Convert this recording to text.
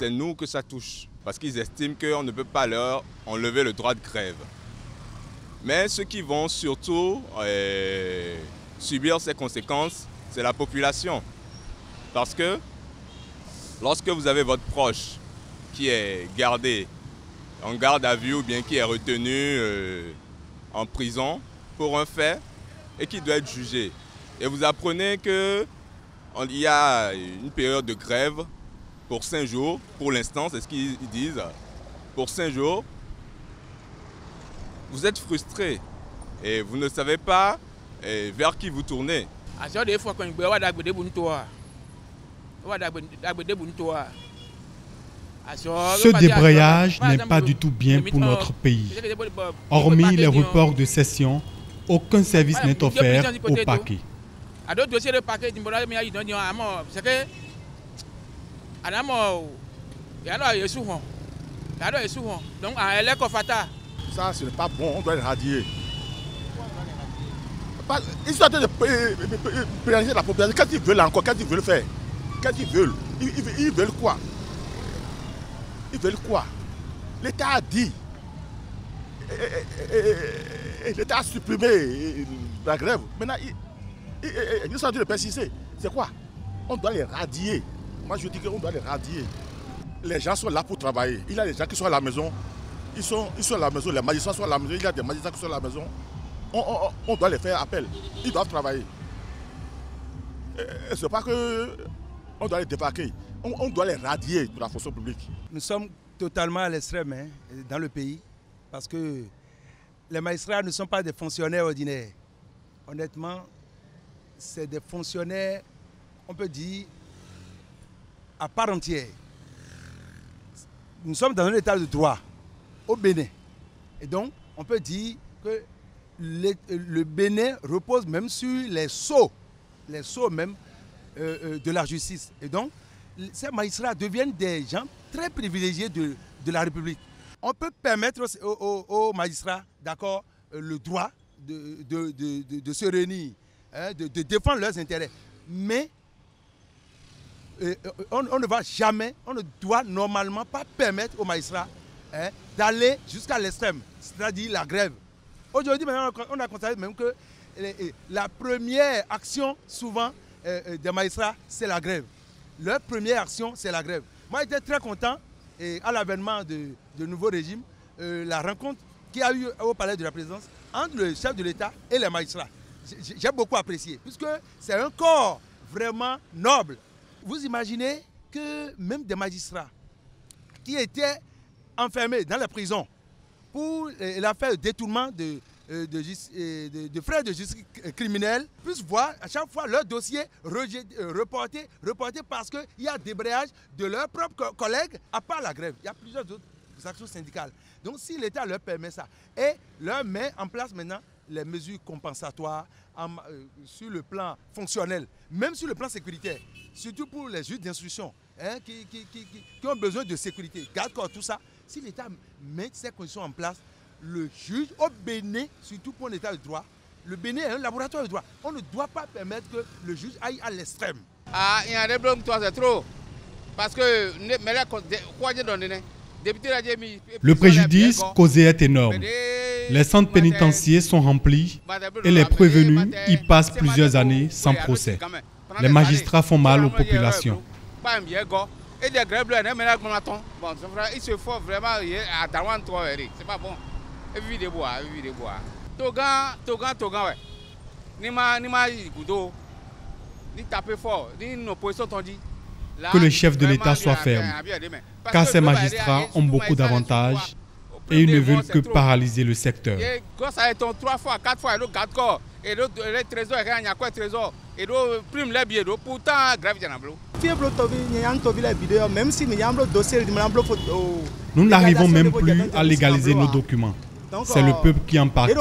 c'est nous que ça touche. Parce qu'ils estiment qu'on ne peut pas leur enlever le droit de grève. Mais ceux qui vont surtout subir ces conséquences, c'est la population. Parce que lorsque vous avez votre proche qui est gardé en garde à vue ou bien qui est retenu en prison pour un fait et qui doit être jugé, et vous apprenez qu'il y a une période de grève pour 5 jours, pour l'instant, c'est ce qu'ils disent, pour 5 jours, vous êtes frustré et vous ne savez pas vers qui vous tournez. Ce débrayage n'est pas du tout bien pour notre pays. Hormis les reports de session, aucun service n'est offert au parquet. Ça, ce n'est pas bon, on doit le radier. Ils sont en train de pénaliser la population. Qu'est-ce qu'ils veulent encore? Qu'est-ce qu'ils veulent faire? Qu'est-ce qu'ils veulent? Ils veulent quoi? Ils veulent quoi? L'État a dit. L'État a supprimé la grève. Maintenant, ils sont en train de persister. C'est quoi? On doit les radier. Moi, je dis qu'on doit les radier. Les gens sont là pour travailler. Il y a des gens qui sont à la maison. Ils sont à la maison. Les magistrats sont à la maison. Il y a des magistrats qui sont à la maison. On doit les faire appel. Ils doivent travailler. Ce n'est pas qu'on doit les débarquer. On doit les radier de la fonction publique. Nous sommes totalement à l'extrême dans le pays parce que les magistrats ne sont pas des fonctionnaires ordinaires. Honnêtement, c'est des fonctionnaires, on peut dire, à part entière. Nous sommes dans un état de droit au Bénin. Et donc, on peut dire que le Bénin repose même sur les sceaux même de la justice. Et donc, ces magistrats deviennent des gens très privilégiés de la République. On peut permettre aux magistrats, d'accord, le droit de se réunir, de défendre leurs intérêts. Mais on ne va jamais, on ne doit normalement pas permettre aux magistrats d'aller jusqu'à l'extrême, c'est-à-dire la grève. Aujourd'hui, on a constaté même que la première action, souvent, des magistrats, c'est la grève. Leur première action, c'est la grève. Moi, j'étais très content à l'avènement du nouveau régime, la rencontre qu'il y a eu au palais de la présidence entre le chef de l'État et les magistrats. J'ai beaucoup apprécié, puisque c'est un corps vraiment noble. Vous imaginez que même des magistrats qui étaient enfermés dans la prison pour l'affaire de détournement de frais de justice criminels puissent voir à chaque fois leur dossier reporté parce qu'il y a débrayage de leurs propres collègues, à part la grève. Il y a plusieurs autres actions syndicales. Donc si l'État leur permet ça et leur met en place maintenant les mesures compensatoires sur le plan fonctionnel, même sur le plan sécuritaire, surtout pour les juges d'instruction qui ont besoin de sécurité, garde-corps, tout ça, si l'État met ces conditions en place, le juge au Bénin, surtout pour l'État de droit, le Bénin est un laboratoire de droit. On ne doit pas permettre que le juge aille à l'extrême. Il y a des problèmes, c'est trop. Parce que le préjudice causé est énorme. Les centres pénitentiaires sont remplis et les prévenus y passent plusieurs années sans procès. Les magistrats font mal aux populations. Et des grèves, il se faut vraiment à Darwan 3, c'est pas bon. Et vivre des bois, Togan, ouais. Ni ma goudo, ni taper fort, ni nos positions t'ont dit. Que le chef de l'État soit ferme, car ces magistrats ont beaucoup d'avantages et ils ne veulent que paralyser le secteur. Ça a été 3 fois, 4 fois, et le garde-corps, et le trésor, il y a quoi trésor, et le prime les billets, pourtant, grève, il y en a bleu. Nous n'arrivons même plus à légaliser nos documents. C'est le peuple qui en parle.